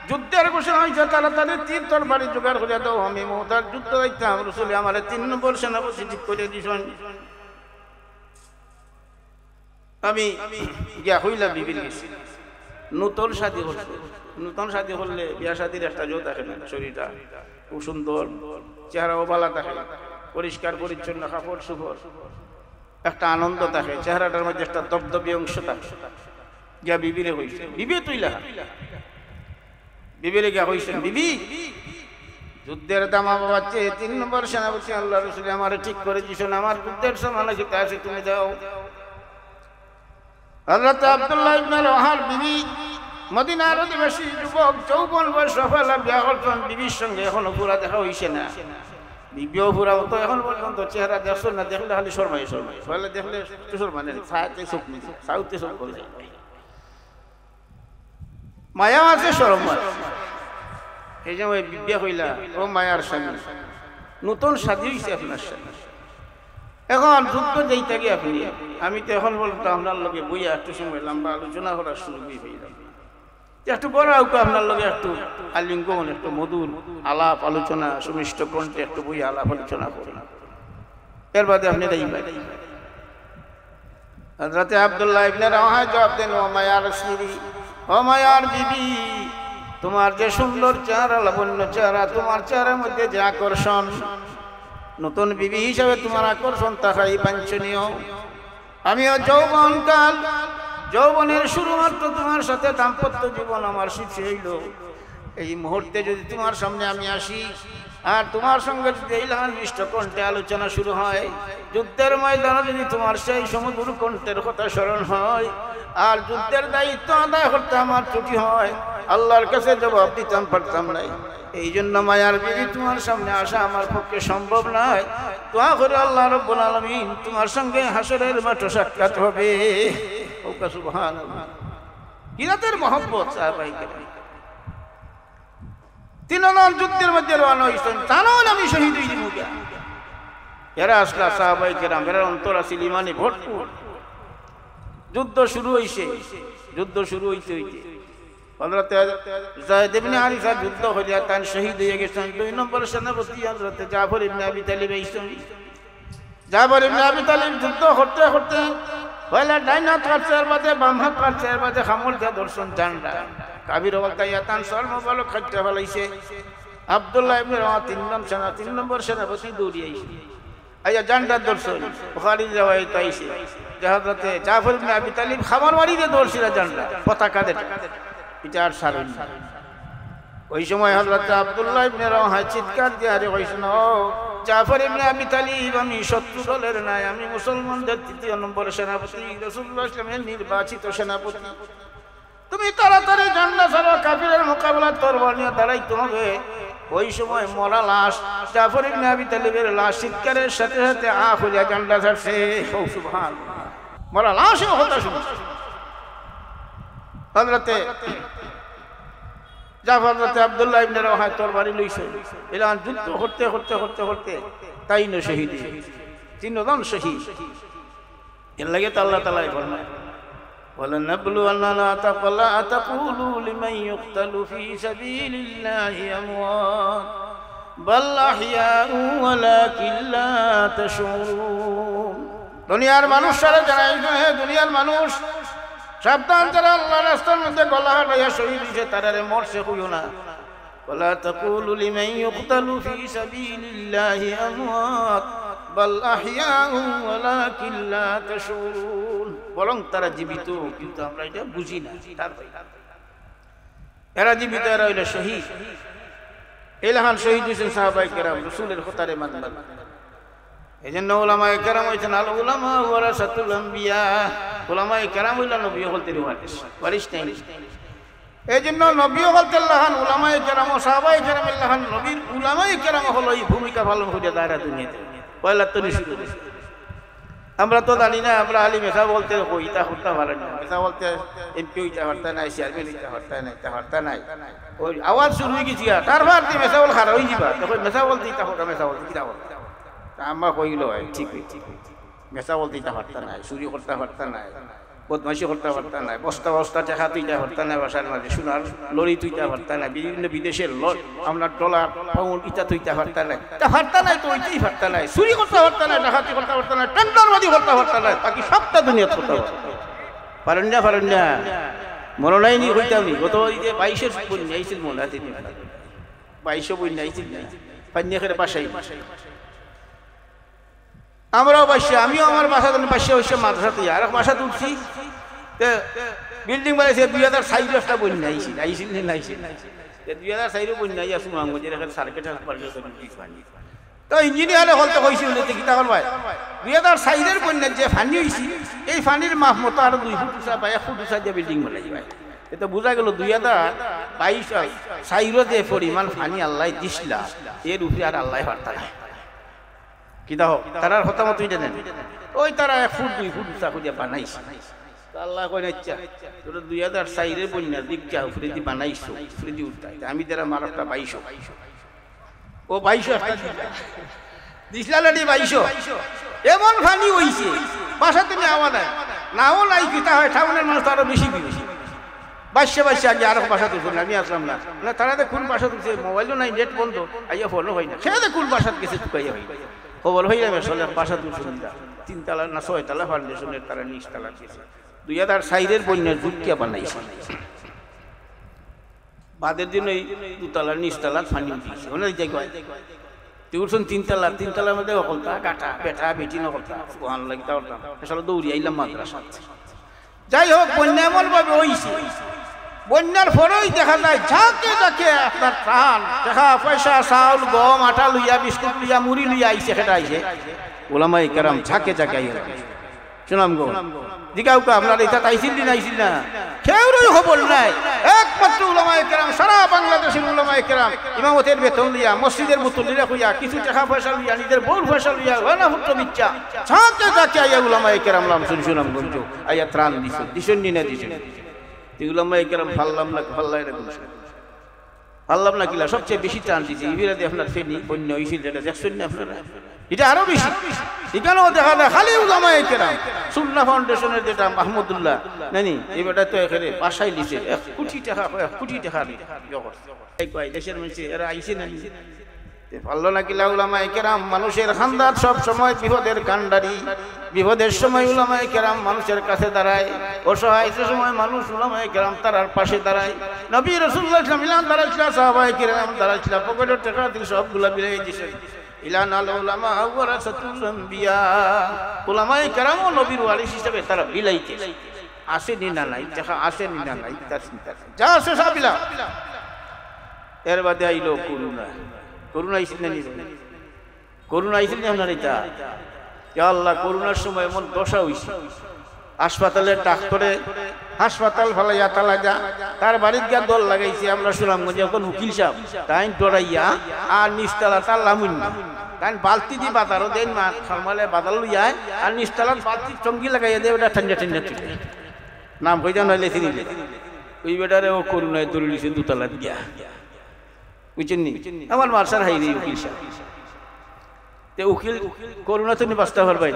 যুদ্ধের ঘোষণা হয়েছে তাড়াতাড়ি তীর তরবারি জোগাড় করে দাও আমি মুহতার যুদ্ধ যাইতাম রাসূল আমার 3 নম্বর সেনাপতি ঠিক করে দিছেন আমি গিয়া হইলা বিবির গেছি নতুন শাদী করছে নতুন শাদী করলে বিয়া শাদীর একটা জোর থাকে না শরীরটা খুব সুন্দর চেহারাও ভালো থাকে পরিষ্কার পরিচ্ছন্ন কাপড় সুপর একটা আনন্দ থাকে চেহারাটার মধ্যে একটা দবদবি অংশ থাকে গিয়া বিবিরে কইছে বিবি তুইলা বিবিরে গিয়া কইছেন বিবি যুদ্ধের দামা বাবাচ্ছে 3 নম্বর সেনাপতি আল্লাহ রাসূল আমারে ঠিক করে দিছেন আমার যুদ্ধের সময় যেতে আছে তুমি যাও হযরত আব্দুল্লাহ ইবনে রাওয়াহার বিবি মদিনার অধিবাসী যুবক যৌবন বয়স সফলা বিয়া করছেন বিবির সঙ্গে এখনো পুরা দেখা হইছে না বিবিও পুরা তো এখন পর্যন্ত চেহারা দেখছেন না দেখলে খালি শর্মাই ফলে দেখলে শর্মা নেই ছায়াতে চোখ নিছে সাউতে চোখ করে যায় মায়া আছে শরম এই যে ওই বিবিয়া কইলা ও মায়ার স্বামী নতুন শাদী হইছে আপনার সাথে এখন যুদ্ধ যেইটা গিয়ে আপনি আমি তো এখন বলতো আপনার লগে বইয়া একটু সময় লম্বা আলোচনা করার সুযোগ পেলাম একটু বড় আউকে আপনার লগে একটু আলিঙ্গন একটু মধুর আলাপ আলোচনা সুমিষ্ট কণ্ঠে একটু বই আলাপ আলোচনা করেন এর বাদে আপনি হযরত আব্দুল্লাহ ইবনে রাওয়াহা জবাব দেন ও মায়ার স্ত্রী ও মায়ার বিবি তোমার যে সুন্দর চেহারা লাবণ্য চেহারা তোমার চেহারার মধ্যে যে আকর্ষণ নতুন বিবি হিসাবে তোমার আকর্ষণ তাহাই বাঞ্ছনীয় আমিও যৌবনকাল যৌবনের শুরুমাত্র তোমার সাথে দাম্পত্য জীবন আমার শীর্ষে হইল এই মুহূর্তে যদি তোমার সামনে আমি আসি আর তোমার সঙ্গে যদি এই লাল মিষ্ট কণ্ঠে আলোচনা শুরু হয় যুদ্ধের ময়দানে যদি তোমার সেই সমুদ্র কণ্ঠের কথা স্মরণ হয় আর যুদ্ধের দায়িত্ব আদায় করতে আমার ত্রুটি হয় আল্লাহর কাছে জবাব দিতাম পারতাম নাই এই জন্য মায়ার বিবি তোমার সামনে আসা আমার পক্ষে সম্ভব নয় দোয়া করে আল্লাহ রাব্বুল আলামিন তোমার সঙ্গে হাসরের মাঠে সাক্ষাৎ হবে ওকা সুবহানাল্লাহ কিরাতের মহব্বত সাহাবায়ে কেরাম তিনজন যুদ্ধের মধ্যে রওনা হইছেন তারাও আমি শহীদ হই দিব এরা আসলা সাহাবায়ে কেরাম এর অন্তর আছিল ইমানে ভরপুর যুদ্ধ শুরু হইছে হযরত যায়েদ ইবনে হারিসা যুদ্ধ হইয়া তান শহীদ হয়ে গেছেন 2 নম্বর সেনাপতি হযরত জাফর ইবনে আবি তালিব আইছেন জাফর ইবনে আবি তালিব যুদ্ধ করতে করতে পয়লা ডাইন হাত কাটছে আর বাদে বাম হাত কাটছে আর বাদে খামল দিয়া দর্শন জানডা কাবির বলতা তান সর মোবালক খাইতে ফলাইছে আব্দুল্লাহ ইবনে রাওয়াহা 3 নম্বর সেনাপতি দৌড়ি আইছে আইয়া জানডা দর্শন বুখারী riwayat আইছে যে হযরত জাফর ইবনে আবি তালিব খামার বাড়িতে দৌড়ছিল জানডা পতাকা দেটা এটা আর সারেন ওই সময় হযরত আব্দুল্লাহ ইবনে রাওয়াহা চিৎকার দিয়ে আরে কইছেন ও জাফর ইবনে আবি তালিব আমি শত্রু দলের নাই আমি মুসলমানদের 3 নম্বর সেনাপতি রাসূলুল্লাহ সাল্লাল্লাহু আলাইহি ওয়াসাল্লামের নির্বাচিত সেনাপতি তুমি তাড়াতাড়ি জান্নাত ছাড়ো কাফিরের মোকাবেলা তরবারি নিয়ে দাঁড়াইতে হবে ওই সময় মরা লাশ জাফর ইবনে আবি তালিবের লাশ চিৎকারের সাথে সাথে খুলে জান্ডা ছাড়ছে। সুবহানাল্লাহ, মরা লাশও কথা শুনছে। হযরতে জাফর হযরতে আব্দুল্লাহ ইবনে রওহা তরবারি লইছে, এলান যুদ্ধ করতে করতে করতে করতে তাই না শহীদ, তিনজন শহীদ। এর লাগে তো আল্লাহ তাআলা ফরমায় وَلَنَبْلُوَنَّا وَلَا تَقُولُوا لِمَنْ يُقْتَلُ فِي سَبِيلِ اللَّهِ أَمْوَاتٌ بَلْ أَحْيَاءٌ وَلَكِنْ لَا تَشْعُرُونَ। দুনিয়ার মানুষ সারা জানাই, দুনিয়ার মানুষ সাবধান, যারা আল্লাহর রাস্তার মধ্যে গলা কাটাইয়া শহীদ হইছে তারারে মরছে কইও না। وَلَا تَقُولُوا لِمَنْ يُقْتَلُ فِي سَبِيلِ اللَّهِ أَمْوَاتٌ بَلْ أَحْيَاءٌ وَلَكِنْ لَا تَشْعُرُونَ। বরং তারা জীবিত, কিন্তু আমরা এটা বুঝি না। এরা জীবিত, এরা হইল শহীদ। এলাহান শহীদ হয়েছেন সাহাবায়ে কেরাম, রাসূলের খতারে মানবান। এই জন্য উলামায়ে কেরাম হইছেন আল উলামা ওয়ারাসাতুল আম্বিয়া। উলামায়ে কেরাম হইল নবী হলতের ওয়ারিস নাই। এই জন্য নবী হলতের লাহান উলামায়ে কেরাম ও সাহাবায়ে কেরাম লাহান নবীর উলামায়ে কেরাম হলো এই ভূমিকা পালন করে দায়রা দুনিয়াতে পয়লা তো শুরু করেছে। আমরা তো জানি না, আমরা আলী মেসা বলতে কইতা হত্যা পারেন না, মেসা বলতে এমপি হইতা হত্যা নাই, চেয়ারম্যান হইতা হত্যা নাই, তা হত্যা নাই। ওই আওয়াজ শুরু হয়ে গেছি, তার ভার দিয়ে মেসা বল খারাপ হয়ে যাবা, তখন মেসা বলতে ইতা হত্যা, মেসা বলতে কিতা হত্যা। আমরা কইল ঠিক মেসা বলতে ইতা হত্যা নাই, চুরি করতে হত্যা নাই, বদমাইশি করতে হত্যা নাই, বস্তা বস্তা টাকা তুইটা হত্যা নাই, বাসার মাঝে সোনার লরি তুইটা হত্যা নাই, বিভিন্ন বিদেশের আপনার ডলার পাউন্ড ইটা তুইটা হত্যা নাই, তা হত্যা নাই তো ওইটাই হত্যা নাই, চুরি করতে হত্যা নাই, ডাকাতি করতে হত্যা নাই, টেন্ডারবাজি করতে হত্যা নাই, বাকি সবটা দুনিয়া করতে পারেন না, পারেন না। মনে নাই নি হইতাম নি গত 22 বন্যা আইছিল, মনে আছে 22 বন্যা আইছিল না, পান্না করে বাসাই আমরাও বাসা, আমিও আমার বাসা বাসা হচ্ছে মাদ্রাসাতে, আর বাসা তুলছি বিল্ডিং বানাইছে 2004 বন্যা আইছিল, আইছিল না আইছিল 2004 বন্যা আইয়া সুনামগঞ্জের এখানে সার্কিট তো ইঞ্জিনিয়ারে হলতে কইছিল কিতা করবাই 2004 বন্যার যে ফানি হয়েছিল এই ফানির মাপ মতো আরো 2 ফুট উঁচা বা 1 ফুট উঁচা দিয়ে বিল্ডিং বানাই ভাই। এটা বোঝা গেল 2022 যে পরিমাণ ফানি আল্লাহ দিছিলা এর উপরে আর আল্লাহ পারতা না। কিতা হোক তারার হতা মতো এটা নেন, ওই তারা 1 ফুট 2 ফুট উঁচা করে বানাইছে। আল্লাহ কই নাচ্ছা তোরা 2004 বন্যা দিকটা উপরে দিয়ে বানাইছো, উপরে দিয়ে উঠতাই আমি যারা মারটা 22 ও 22 একটা দিছলালাডি 22 এমন ফানি হইছে বাসা তুমি আওয়া দেয় নাও নাই কিতা হয় টাউনের মানুষ আরো বেশি বেশি বাসা আগে আরো বাসা তুলছে না, আমি আসলাম না না তারা তো কোন বাসা তুলছে, মোবাইলও নাই, নেট বন্ধ, আইয়া ফোনও হয় না, সেটা কোন বাসা গেছে টুকাইয়া হয় খবর হয়ে যাবে আসলে বাসা তুলছে না 3 তলা না 6 তলা ফাউন্ডেশনের তারা নিচ তলা দিয়েছে 2004 বন্যার দুটিয়া বানাইছে। বাদের দিন ওই 2 তলার নিচ তলা ফানি দিয়েছে অনেক জায়গায় তুলছেন 3 তলা, 3 তলার মধ্যে অকলতা কাটা বেটা বেটি নকলতা ওহান লাগতা হতাম আসলে দৌড়ি আইলাম মাদ্রাসা। যাই হোক বন্যা এমন ভাবে হইছে, বন্যার পরেই দেখা যায় যাকে যাকে আপনার প্রাণ টাকা পয়সা চাউল গম আটা লইয়া বিস্কুট লইয়া মুড়ি লইয়া আইছে, সেটা আইছে ওলামায়ে কেরাম ঝাঁকে ঝাঁকে আইয়া শুনাম গো দিগাও কা আপনার এটা আইছিল না আইছিল না কেউরই খবর নাই। একমাত্র উলামায়ে কেরাম সারা বাংলাদেশের উলামায়ে কেরাম ইমামতের বেতন লিয়া মসজিদের মুতল্লিরা কইয়া কিছু টাকা পয়সা লইয়া নিজের বউর পয়সা লইয়া ওনা ফুট বিচ্চা ঝাঁকে ঝাঁকে আইয়া উলামায়ে কেরাম নাম শুনাম গঞ্জ আইয়া ত্রাণ দিছে, দিছেন নি না দিছেন উলামায়ে কেরাম ফাল্লাম না ফাল্লাই না ফাল্লাম না কিলা সবচেয়ে বেশি ত্রাণ দিছে ইবিরাতে আপনার ফেনি বন্যা হইছিল, যেটা দেখছেন না আপনারা, এটা আরো বেশি। এখানেও দেখা যায় খালি উলামায়ে কেরাম সুন্নাহ ফাউন্ডেশনের যেটা মাহমুদুল্লাহ নানি এই বেটা তো এখানে বাসায় লিছে 1 কোটি টাকা 1 কোটি টাকা কয় দেশের মানুষ এরা আইছে না ভালো না কিলা উলামায়ে কেরাম মানুষের খান্দার সব সময় বিপদের কান্ডারি, বিপদের সময় উলামায়ে কেরাম মানুষের কাছে দাঁড়ায়, অসহায় সময় মানুষ উলামায়ে কেরাম তার পাশে দাঁড়ায়। নবী রাসূলুল্লাহ সাল্লাল্লাহু আলাইহি ওয়াসাল্লাম দাঁড়াইছিল, সাহাবায়ে কেরাম দাঁড়াইছিল, পকেটের টাকা দিল সবগুলা বিলাই দিয়েছে। ইলানাল উলামা ওয়ারাসাতুল আম্বিয়া, উলামায়ে কেরাম ও নবীর ওয়ারিস হিসেবে তারা বিলাইতে আসেনি না নাই, টাকা আসেনি না নাই তার চিন্তা যা আছে সব বিলা। এর বাদে আইলো করুণা, করুণা আইছিল না করুণা আইছিল না আপনার এটা ইয়া আল্লাহ করুণার সময় এমন দশা হইছে হাসপাতালের ডাক্তারে হাসপাতাল ফালাইয়া তালা যা তার বাড়ির গিয়া দল লাগাইছে আমরা সুনামগঞ্জে এখন উকিল সাহেব তাই ডরাইয়া আর নিচতলা তাল্লামুন তাই বালতি দি বাতারও দেন মা সরমালে বাদাল লইয়ায় আর নিচতলার বালতি চঙ্গি লাগাইয়া দেয় ওটা ঠান্ডা ঠান্ডা নাম কইটা নইলে চিনিলে ওই বেটারে ও করুণায় দৌড়িয়েছে দুতলা দিয়া বুঝছেন নি আমার মার্শাল হাই রে উকিল সাহেব তে উকিল করুণা তুমি বাঁচতে পারবাই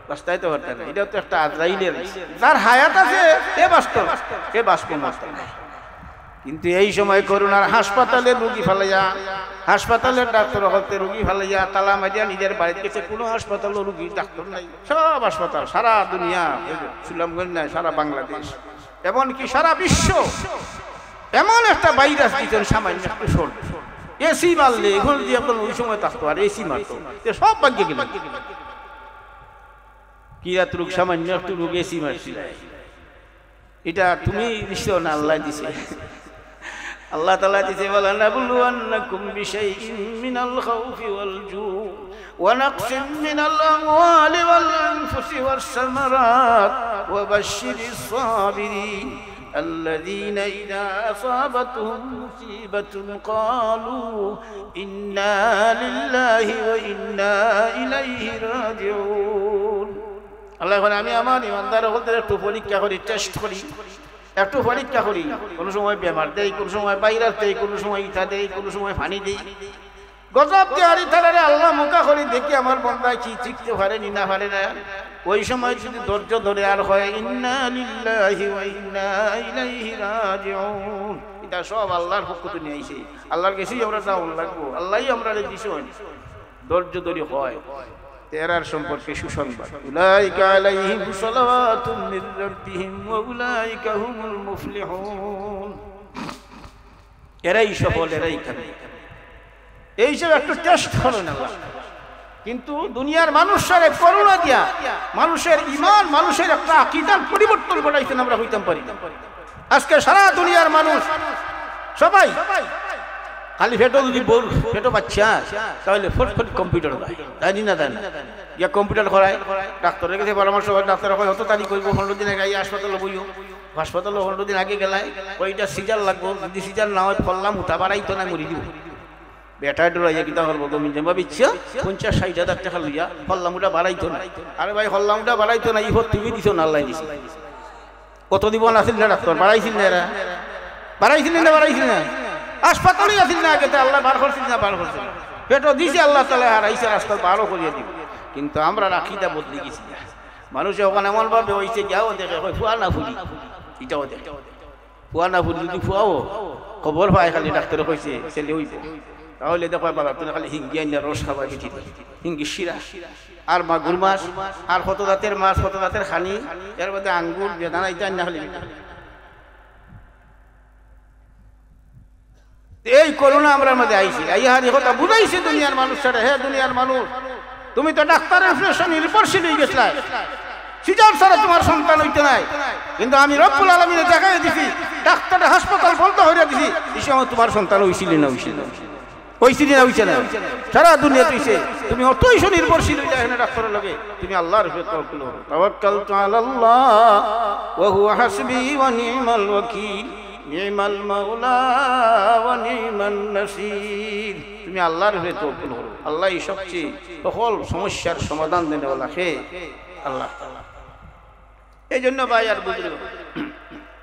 বাঁচতাই তো পারতেন না এটা তো একটা আজরাইলের যার হায়াত আছে এ বাঁচত এ বাঁচব না কিন্তু এই সময় করুণার হাসপাতালে রুগী ফেলাইয়া হাসপাতালের ডাক্তার হতে রুগী ফেলাইয়া তালা মারিয়া নিজের বাড়িতে গেছে কোনো হাসপাতালও রুগী ডাক্তার নাই সব হাসপাতাল সারা দুনিয়া সুনামগঞ্জ নাই সারা বাংলাদেশ এমনকি সারা বিশ্ব এমন একটা ভাইরাস দিতেন সামান্য একটু শোন এসি মারলে এখন যে এখন ওই সময় থাকতো আর এসি মারতো সব ভাগ্যে গেল কি রাত রোগ সামান্য একটু রোগ এসি মারছিল এটা তুমি দিছো না আল্লাহ দিছে আল্লাহ তাআলা দিছে বলা নাবলুয়ান্নাকুম বিশাইইন মিনাল খাউফি ওয়াল জু ওয়া নাকসিম মিনাল আমওয়ালি ওয়াল আনফুসি ওয়াস সামারাত ওয়া বাশশিরিস সাবিরিন الذين إذا أصابتهم مصيبة قالوا إنا لله وإنا إليه راجعون الله يقول আমি আমার ইমানদারদের একটু পরীক্ষা করি টেস্ট করি একটু পরীক্ষা করি কোন সময় বেমার দেই কোন সময় ভাইরাস দেই কোন সময় ইটা দেই কোন সময় পানি দেই গজব দিয়ারি তারে আল্লাহ মুকা করি দেখি আমার বান্দা কি শিখতে পারে না পারে না ওই সময় যদি ধৈর্য ধরে আর হয় ইন্না লিল্লাহি ওয়া ইন্না ইলাইহি রাজিউন এটা সব আল্লাহর পক্ষ থেকে নিয়ে আইছে আল্লাহর কাছেই আমরা যাওয়া লাগবো আল্লাহই আমরারে দিছেন ধৈর্য ধরে হয় তেরার সম্পর্কে সুসংবাদ উলাইকা আলাইহিম সালাওয়াতুম মির রাব্বিহিম ওয়া উলাইকা হুমুল মুফলিহুন এরাই সফল এরাই খাবে এই সব একটু টেস্ট হলো না কিন্তু দুনিয়ার মানুষের করুণা দিয়া মানুষের ঈমান মানুষের একটা আকীদার পরিবর্তন ঘটাইছেন আমরা হইতাম পারি আজকে সারা দুনিয়ার মানুষ সবাই খালি ফেটো যদি বল ফেটো বাচ্চা তাহলে ফটফট কম্পিউটার দেয় জানি না দেয় না ইয়া কম্পিউটার করায় ডাক্তারের কাছে পরামর্শ হয় ডাক্তার কয় হতো তারিখ করবো 15 দিন আগে হাসপাতালে বইও হাসপাতালে 15 দিন আগে গেলায় ওইটা সিজার লাগবো যদি সিজার না হয় ফললাম উঠা বাড়াইতো না মরি দিব বেটা ডরাইয়া কিতা করবো জমিন জমা বিচ্ছা 50-60 হাজার টাকা লইয়া হল্লামুটা বাড়াইতো না আরে ভাই হল্লামুটা বাড়াইতো না ইহত তুমি দিছো না আল্লাহ দিছে কত দিব না আসিল না ডাক্তার বাড়াইছিল না এরা বাড়াইছিল না বাড়াইছিল না হাসপাতালেই আসিল না আগে আল্লাহ বার করছিল না বার করছিল পেটও দিছে আল্লাহ তাআলা হারাইছে রাস্তা বারও করিয়ে দিব কিন্তু আমরা রাখিটা বদলে গেছি মানুষে ওখানে এমন ভাবে হইছে যাও দেখে ফুয়া না ফুলি এটাও দেখে ফুয়া না ফুলি যদি ফুয়াও খবর পায় খালি ডাক্তারে কইছে ছেলে হইব তাহলে দেখো বাবা তুমি খালি হিঙ্গি আইনা রস খাওয়া বেশি হিঙ্গি শিরা আর মাগুর মাছ আর কত জাতের মাছ কত জাতের খানি এর মধ্যে আঙ্গুর বেদানা এটা আইনা খালি এই করোনা আমরা মধ্যে আইছি আইহারি কথা বুঝাইছে দুনিয়ার মানুষরা হে দুনিয়ার মানুষ তুমি তো ডাক্তারের ফ্রেশন নির্ভরশীল হয়ে গেছলা সিজার ছাড়া তোমার সন্তান হইতে নাই কিন্তু আমি রব্বুল আলামিনে দেখাই দিছি ডাক্তারের হাসপাতাল বন্ধ হইয়া দিছি এই সময় তোমার সন্তান হইছিল না হইছিল হইছিল না হইছে না সারা দুনিয়া তুইছে তুমি অতই নির্ভরশীল হইলা এখানে ডাক্তারের লগে তুমি আল্লাহর উপর তাওয়াক্কুল করো তাওয়াক্কালতু আলাল্লাহ ওয়া হুয়া হাসবি ওয়া নি'মাল ওয়াকিল নি'মাল মাওলা ওয়া নি'মান নাসির তুমি আল্লাহর উপর তাওয়াক্কুল করো আল্লাহই সবচেয়ে সকল সমস্যার সমাধান দেন ওয়ালা হে আল্লাহ তাআলা এই জন্য ভাই আর বুঝলো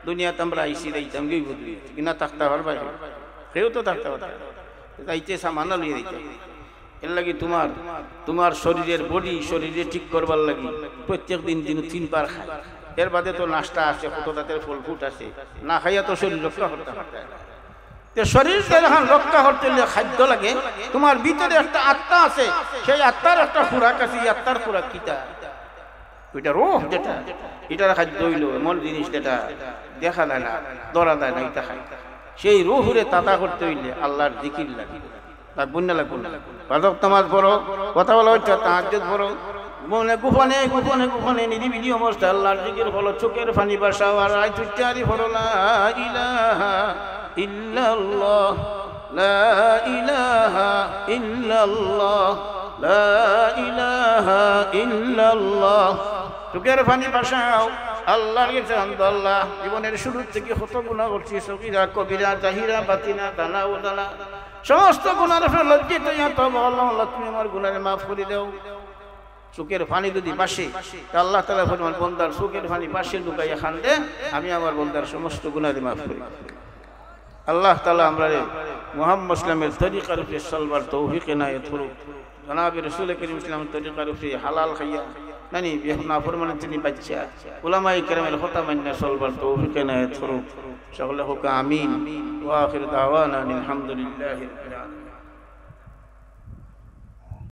দুনিয়াতে আমরা আইছি দেইতাম কি বুঝলি কিনা থাকতে পারবা কেউ তো থাকতে পারবে যাইতে সামানা লিয়ে দিতে এর লাগি তোমার শরীরের বডি শরীরে ঠিক করবার লাগি প্রত্যেক দিন 3 বার খায় এর বাদে তো নাস্তা আছে কত জাতের ফল ফুট আছে না খাইয়া তো শরীর রক্ষা করতে পারবে তো শরীর যখন রক্ষা করতে হলে খাদ্য লাগে তোমার ভিতরে একটা আত্মা আছে সেই আত্মার একটা খোরাক আছে এই আত্মার খোরাক কিটা ওইটা রূহ যেটা এটার খাদ্য হইল এমন জিনিস যেটা দেখা যায় না ধরা যায় না এটা খাই সেই রূহরে তাতা করতে হইলে আল্লাহর জিকির লাগে লাগবে না লাগবে না পাঁচক নামাজ পড়ো কথা বলা হচ্ছে তাহাজ্জুদ পড়ো মনে গোপনে গোপনে গোপনে নিরিবিলি অবস্থা আল্লাহর জিকির হলো চোখের পানি বাসাও আর আয় তুচ্চারি হলো লা ইলাহা ইল্লাল্লাহ লা ইলাহা ইল্লাল্লাহ লা ইলাহা ইল্লাল্লাহ চোখের পানি বাসাও আল্লাহর কাছে আল্লাহ জীবনের শুরু থেকে কত গুনাহ করছি, সগীরা কবিরা জাহিরা বাতিনা দানা ও দানা সমস্ত গুনার উপরে লজ্জিত হইয়া তওবা আল্লাহ তুমি আমার গুনাহ মাফ করে দাও। চোখের পানি যদি পাশে, আল্লাহ তাআলা ফরমান বান্দার চোখের পানি পাশে লুকাইয়া খান্দে, আমি আমার বান্দার সমস্ত গুনাহ মাফ করি। আল্লাহ তাআলা আমরারে মুহাম্মদ ইসলামের তরিকার উপরে চলবার তৌফিক এনায়েত করুক। জনাব রাসূল করিম ইসলামের তরিকার উপরে হালাল খাইয়া নানি বেহুনা ফরমানে তিনি বাচ্চা উলামায়ে কেরামের কথা মান্য চলবার তৌফিক এনায়েত করুক। সকলে হোক আমিন। ওয়া আখির দাওয়ানা আলহামদুলিল্লাহি রাব্বিল আলামিন।